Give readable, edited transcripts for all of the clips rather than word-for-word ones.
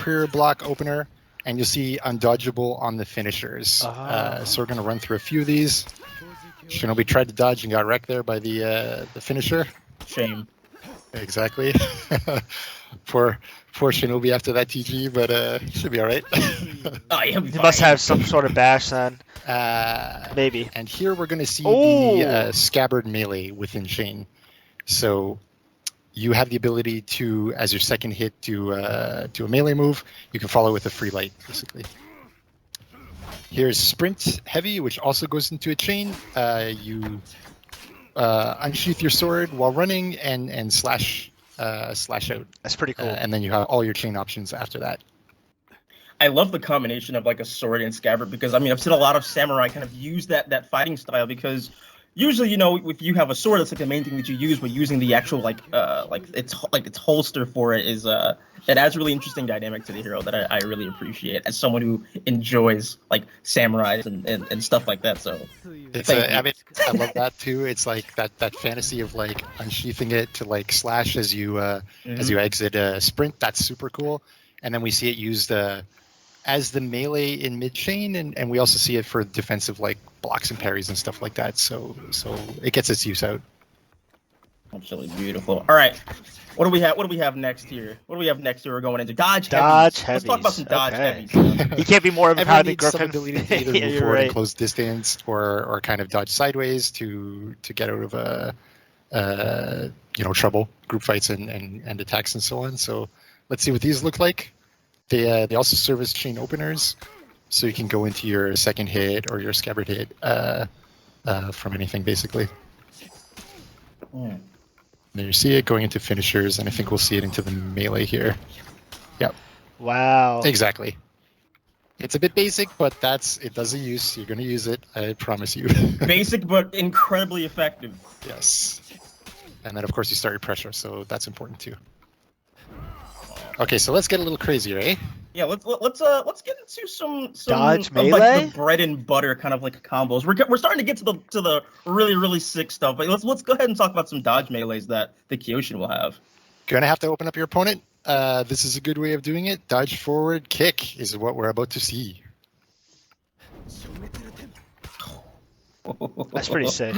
per block opener, and you'll see undodgeable on the finishers. So we're going to run through a few of these. Shinobi tried to dodge and got wrecked there by the finisher. Shame. Exactly. Poor Shinobi after that TG, but should be all right. He must have some sort of bash then. Maybe. And here we're going to see the scabbard melee within Chain. So you have the ability to, as your second hit, do a melee move. You can follow with a free light, basically. Here's Sprint Heavy, which also goes into a chain. You unsheath your sword while running and slash out. That's pretty cool. And then you have all your chain options after that. I love the combination of like a sword and scabbard because I mean I've seen a lot of samurai kind of use that fighting style because usually, you know, if you have a sword, that's like the main thing that you use, but using the actual like its holster for it is it adds really interesting dynamic to the hero that I really appreciate as someone who enjoys like samurais and stuff like that. So it's I mean I love that too. It's like that fantasy of like unsheathing it to like slash as you exit sprint. That's super cool. And then we see it used as the melee in mid chain, and we also see it for defensive like blocks and parries and stuff like that. So it gets its use out. Absolutely beautiful. All right, what do we have next here? We're going into dodge heavies. Let's talk about some dodge heavies. He can't be more of a pounding Griffin. Griffin. Some ability to either move forward and close distance, or kind of dodge sideways to get out of trouble, group fights and attacks and so on. So let's see what these look like. They also serve as chain openers, so you can go into your second hit or your scabbard hit from anything, basically. There you see it going into finishers, and I think we'll see it into the melee here. Yep. Wow. Exactly. It's a bit basic, but it does a use. You're going to use it, I promise you. Basic, but incredibly effective. Yes. And then, of course, you start your pressure, so that's important too. Okay, so let's get a little crazier, eh? Yeah, let's get into some dodge melee, like the bread and butter kind of like combos. We're starting to get to the really sick stuff, but let's go ahead and talk about some dodge melees that the Kyoshin will have. Gonna have to open up your opponent. This is a good way of doing it. Dodge forward kick is what we're about to see. That's pretty sick.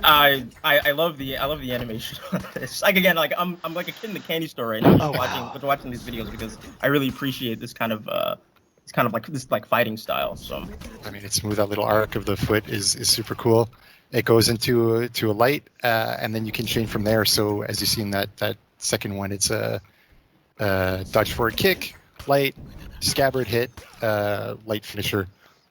I love the animation on this. Like again, like I'm like a kid in the candy store right now, watching these videos because I really appreciate this kind of like fighting style. So I mean, it's smooth. That little arc of the foot is super cool. It goes into a light, and then you can chain from there. So as you see in that second one, it's a dodge forward kick, light, scabbard hit, light finisher.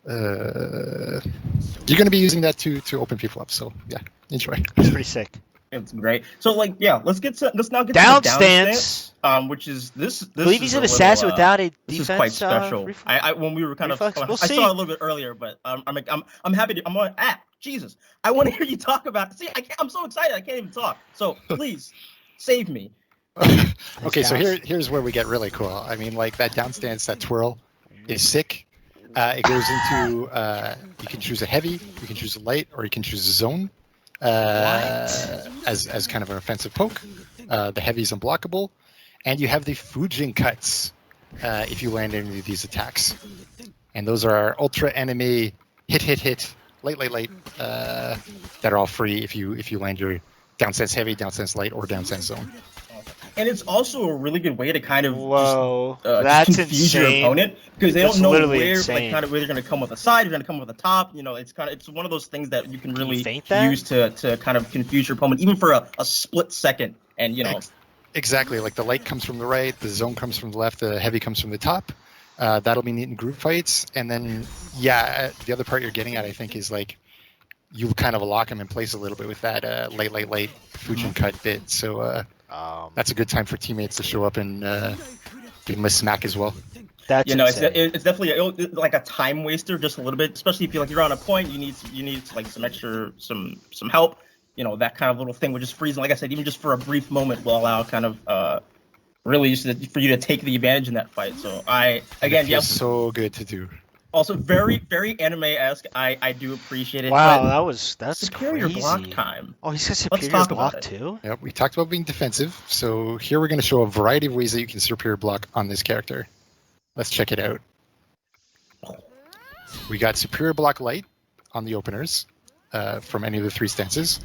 You're going to be using that to open people up, so yeah, enjoy. It's pretty sick. It's great. So like, yeah, let's now get to the DOWNSTANCE, which is this. I believe he's an assassin without a defense. This is quite special. I when we were kind reflex. of, We'll I see. saw it a little bit earlier, but I'm happy to. I'm on. Jesus, I want to hear you talk about. See, I'm so excited. I can't even talk. So please, save me. Okay, so here's where we get really cool. I mean, like that DOWNSTANCE, that twirl is sick. It goes into, you can choose a heavy, you can choose a light, or you can choose a zone as kind of an offensive poke. The heavy is unblockable. And you have the Fujin cuts if you land any of these attacks. And those are our ultra enemy hit, light, that are all free if you land your DOWNSTANCE heavy, DOWNSTANCE light, or DOWNSTANCE zone. And it's also a really good way to kind of that's confuse insane. your opponent because they don't know where insane. like they're going to come with a side, they're going to come with a top. You know, it's one of those things that you can really use to kind of confuse your opponent, even for a split second. And you know, exactly, like the light comes from the right, the zone comes from the left, the heavy comes from the top. That'll be neat in group fights. And then the other part you're getting at, I think, is like you kind of lock them in place a little bit with that light Fujin cut bit. So that's a good time for teammates to show up and give them a smack as well. That's it's definitely like a time waster, just a little bit. Especially if you're on a point, you need like some extra some help. You know, that kind of little thing would just freeze. And like I said, even just for a brief moment, will allow kind of really just for you to take the advantage in that fight. So so good to do. Also, very, very anime-esque. I do appreciate it. Wow, that's superior crazy. block time. Oh, he's got Let's superior talk block about it. too? Yep, we talked about being defensive, so here we're going to show a variety of ways that you can superior block on this character. Let's check it out. We got superior block light on the openers from any of the 3 stances.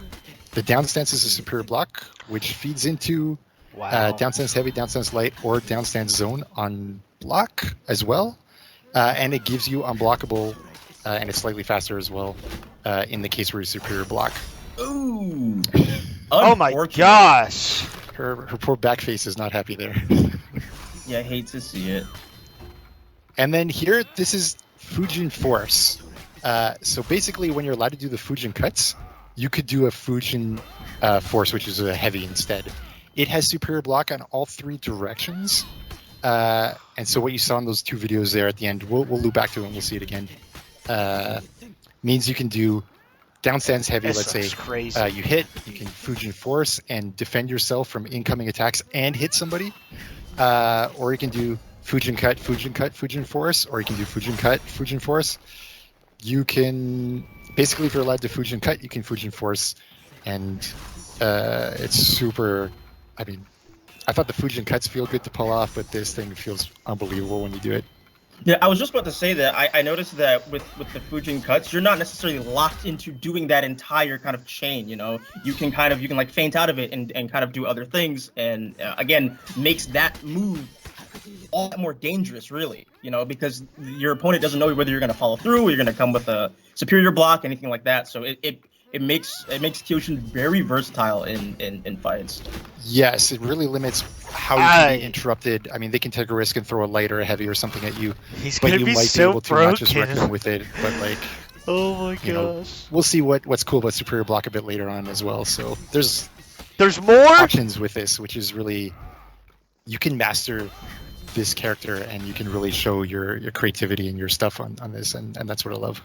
The down stance is a superior block, which feeds into down stance heavy, down stance light, or down stance zone on block as well. And it gives you unblockable, and it's slightly faster as well in the case where you superior block. Ooh. Oh my gosh. Her poor back face is not happy there. Yeah, I hate to see it. And then here, this is Fujin Force. So basically, when you're allowed to do the Fujin cuts, you could do a Fujin Force, which is a heavy instead. It has superior block on all 3 directions. And so what you saw in those 2 videos there at the end, we'll loop back to it and we'll see it again. Means you can do down stance heavy, let's say. Crazy. You hit, you can Fujin Force and defend yourself from incoming attacks and hit somebody. Or you can do Fujin cut, Fujin Force, or you can do Fujin cut, Fujin Force. You can, basically if you're allowed to Fujin cut, you can Fujin Force. And it's super, I mean, I thought the Fujin cuts feel good to pull off, but this thing feels unbelievable when you do it. Yeah, I was just about to say that. I noticed that with the Fujin cuts, you're not necessarily locked into doing that entire kind of chain, you know? You can like feint out of it and kind of do other things, and again, makes that move all that more dangerous, really, you know, because your opponent doesn't know whether you're going to follow through or you're going to come with a superior block, anything like that. So it makes Kyoshin very versatile in fights. Yes, it really limits how you can be interrupted. I mean, they can take a risk and throw a light or a heavy or something at you, but you might be able to not just wreck them with it, but like, oh my gosh, know, we'll see what's cool about superior block a bit later on as well. So there's more options with this, which is really, you can master this character and you can really show your creativity and your stuff on this, and that's what I love.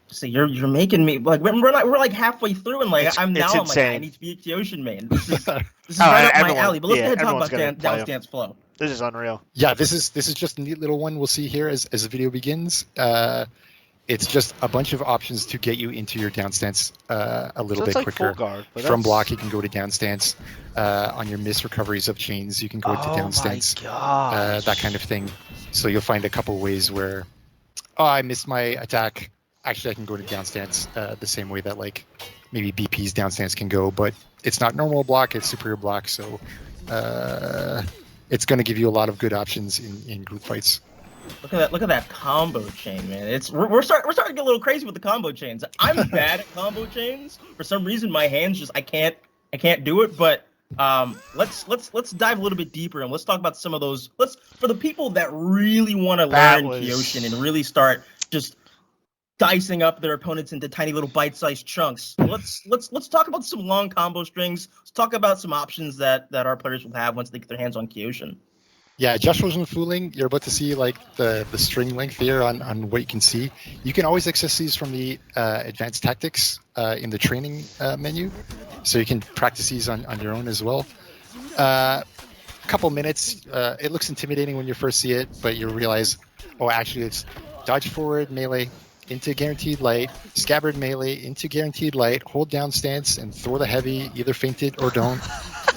So you're making me like we're like halfway through and like I'm like I need to be a Kyoshin main. This is right up my alley. But let's go ahead and talk about down stance flow. This is unreal. Yeah, this is just a neat little one we'll see here as the video begins. It's just a bunch of options to get you into your down stance a little bit quicker. Guard, from block, you can go to down stance. On your miss recoveries of chains, you can go to down stance. That kind of thing. So you'll find a couple ways where, I missed my attack. Actually, I can go to down stance the same way that like maybe BP's down stance can go, but it's not normal block, it's superior block. So it's going to give you a lot of good options in group fights. Look at that combo chain, man. We're starting to get a little crazy with the combo chains. I'm bad at combo chains. For some reason, my hands just I can't do it. But let's dive a little bit deeper and let's talk about some of those. For the people that really want to learn Kyoshin and really start just dicing up their opponents into tiny little bite-sized chunks. Let's talk about some long combo strings. Let's talk about some options that our players will have once they get their hands on Kyoshin. Yeah, Josh wasn't fooling. You're about to see like the string length here on what you can see. You can always access these from the advanced tactics in the training menu, so you can practice these on your own as well. A couple minutes. It looks intimidating when you first see it, but you realize, oh, actually it's dodge forward melee into guaranteed light, scabbard melee into guaranteed light, hold down stance and throw the heavy, either feint it or don't.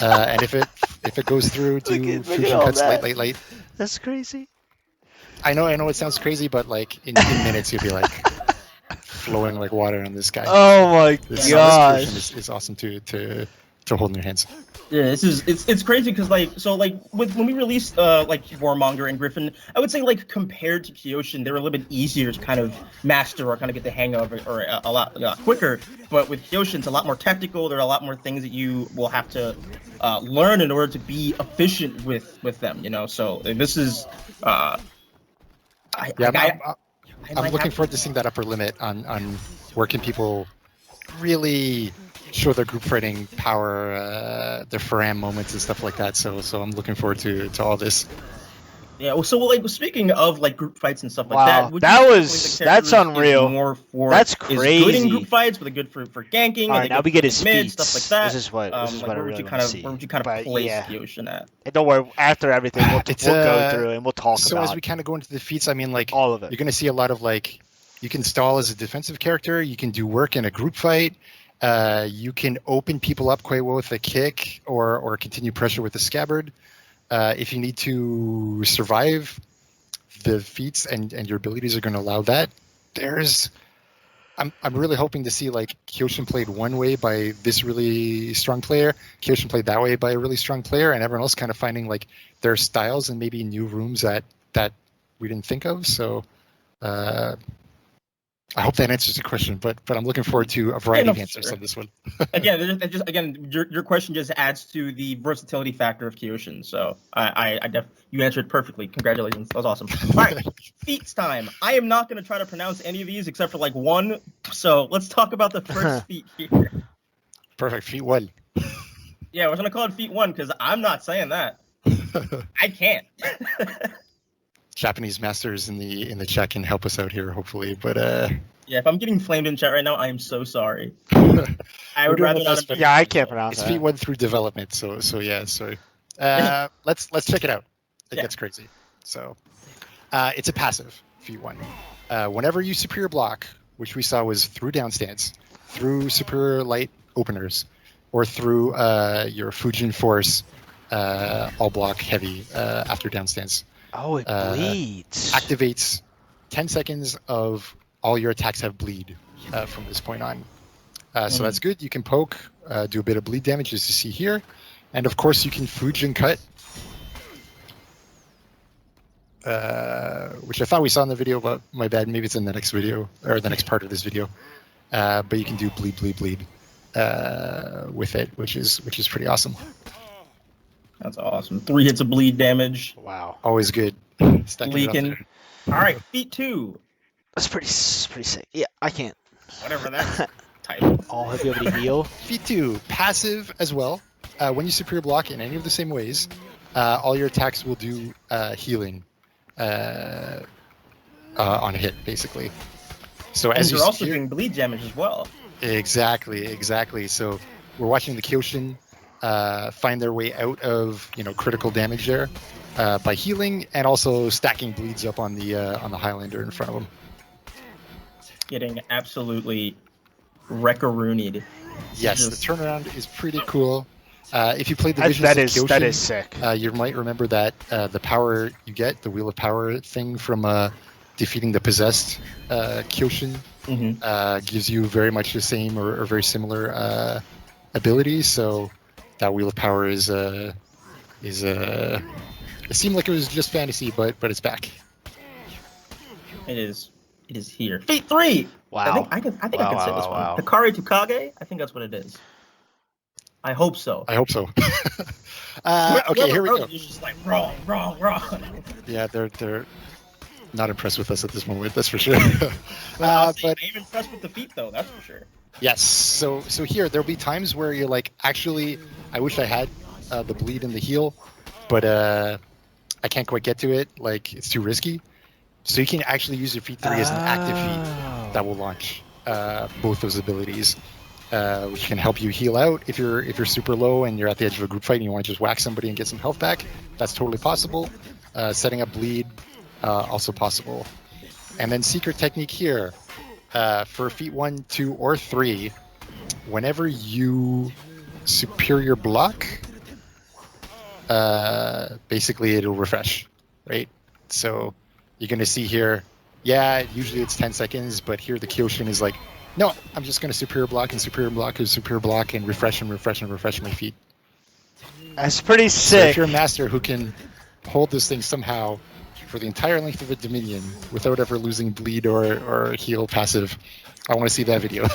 And if it goes through, do fusion cuts late. That's crazy. I know it sounds crazy, but like in minutes you'll be like flowing like water on this guy. Oh my gosh. This is awesome to hold in your hands. Yeah, it's crazy because when we released like Warmonger and Griffin, I would say like compared to Kyoshin, they were a little bit easier to kind of master or kind of get the hang of, or a lot quicker. But with Kyoshin, it's a lot more technical. There are a lot more things that you will have to learn in order to be efficient with them. You know, so this is. I'm looking forward to seeing that upper limit on where can people really show their group fighting power, their Faram moments and stuff like that. So I'm looking forward to all this. Yeah. Well, so like speaking of like group fights and stuff like that, that's unreal. That's crazy. Is good in group fights, but they're good for ganking. All right, now we get his mid, stuff like that. This is what I really want to see. Where would you kind of place Kyoshin at? And don't worry. After everything, we'll go through and we'll talk about. So as we kind of go into the feats, I mean, like all of it. You're going to see a lot of like You can stall as a defensive character. You can do work in a group fight. You can open people up quite well with a kick or continue pressure with the scabbard. If you need to survive the feats and your abilities are going to allow that, I'm really hoping to see like Kyoshin played one way by this really strong player, Kyoshin played that way by a really strong player, and everyone else kind of finding like their styles and maybe new rooms that we didn't think of. So I hope that answers the question, but I'm looking forward to a variety of answers on this one. Again, your question just adds to the versatility factor of Kyoshin. So you answered perfectly. Congratulations, that was awesome. All right, feats time. I am not going to try to pronounce any of these except for like one. So let's talk about the first feat here. Perfect, feat 1. Yeah, we're going to call it feat 1 because I'm not saying that. I can't. Japanese masters in the chat can help us out here, hopefully. But yeah, if I'm getting flamed in chat right now, I am so sorry. I would rather not. Yeah, I can't pronounce it's that. feat 1 through development, so yeah, sorry. Let's check it out. It gets crazy. So it's a passive feat 1. Whenever you superior block, which we saw was through down stance, through superior light openers, or through your Fujin force all block heavy after down stance. Oh, it bleeds. Activates 10 seconds of all your attacks have bleed from this point on. So that's good. You can poke, do a bit of bleed damage as you see here. And of course you can Fujin cut, which I thought we saw in the video, but my bad, maybe it's in the next video, or the next part of this video. But you can do bleed with it, which is pretty awesome. That's awesome. 3 hits of bleed damage. Wow. Always good. Leaking. All right, feat 2. That's pretty sick. Yeah, I can't. Whatever that type. All have you able to heal? Feat 2, passive as well. When you superior block in any of the same ways, all your attacks will do healing on a hit, basically. So as you're also doing bleed damage as well. Exactly. So we're watching the Kyoshin find their way out of critical damage there by healing and also stacking bleeds up on the Highlander in front of them. Getting absolutely wreck-a-roonied. Yes, the turnaround is pretty cool. If you played the Visions of Kyoshin, that is sick. You might remember that the power you get, the Wheel of Power thing from defeating the possessed Kyoshin, gives you very much the same or very similar abilities. So that Wheel of Power is it seemed like it was just fantasy, but it's back. It is here. Feat 3. Wow. I think I can say this one. Hikari to Kage. I think that's what it is. I hope so. Okay, here we go. You're just like wrong. Yeah, they're not impressed with us at this moment. That's for sure. But I'm impressed with the feat, though. That's for sure. Yes. So here there'll be times where you're like, actually, I wish I had the bleed and the heal, but I can't quite get to it. Like it's too risky. So you can actually use your feat 3 as an active feat that will launch both those abilities, which can help you heal out if you're super low and you're at the edge of a group fight and you want to just whack somebody and get some health back. That's totally possible. Setting up bleed, also possible. And then secret technique here for feat 1, 2, or 3. Whenever you superior block, basically it'll refresh, right? So you're going to see here, usually it's 10 seconds, but here the Kyoshin is like, no, I'm just going to superior block and refresh my feet. That's pretty sick. So if you're a master who can hold this thing somehow for the entire length of a Dominion without ever losing bleed or heal passive, I want to see that video.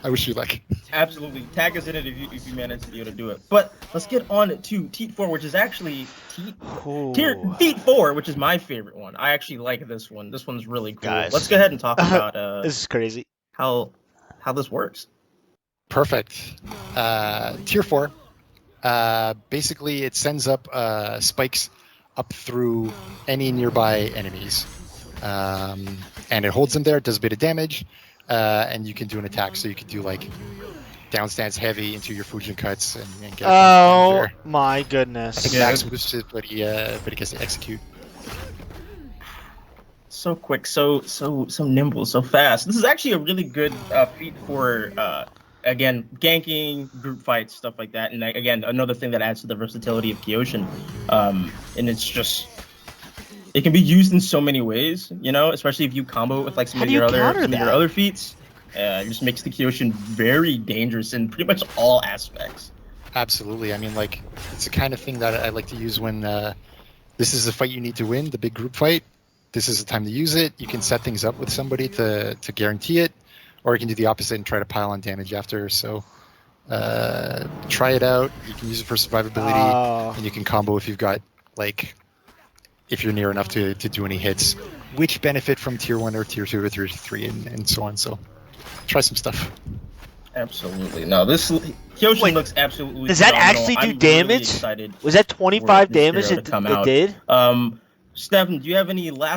I wish you luck. Absolutely. Tag us in it if you manage to be able to do it. But let's get on to Feat 4, which is actually Feat 4, which is my favorite one. I actually like this one. This one's really cool. Guys. Let's go ahead and talk about this is crazy. How this works. Perfect. Tier 4. Basically, it sends up spikes up through any nearby enemies. And it holds them there, does a bit of damage, and you can do an attack. So you can do like down stance heavy into your Fujin cuts and get. Oh my goodness! I think Max boosts it, but he gets to execute. so quick, so nimble, so fast. This is actually a really good feat for again, ganking, group fights, stuff like that. And again, another thing that adds to the versatility of Kyoshin. And it's just, it can be used in so many ways, you know, especially if you combo it with like some of your other feats. It just makes the Kyoshin very dangerous in pretty much all aspects. Absolutely. I mean, like, it's the kind of thing that I like to use when this is a fight you need to win, the big group fight. This is the time to use it. You can set things up with somebody to guarantee it, or you can do the opposite and try to pile on damage after. So try it out. You can use it for survivability, and you can combo if you've got, like, if you're near enough to do any hits, which benefit from tier 1 or tier 2 or tier 3 and so on. So try some stuff. Absolutely. No, this Kyoshin looks absolutely Does that phenomenal. actually do I'm damage? Really was that 25 damage it did? Stefan, do you have any last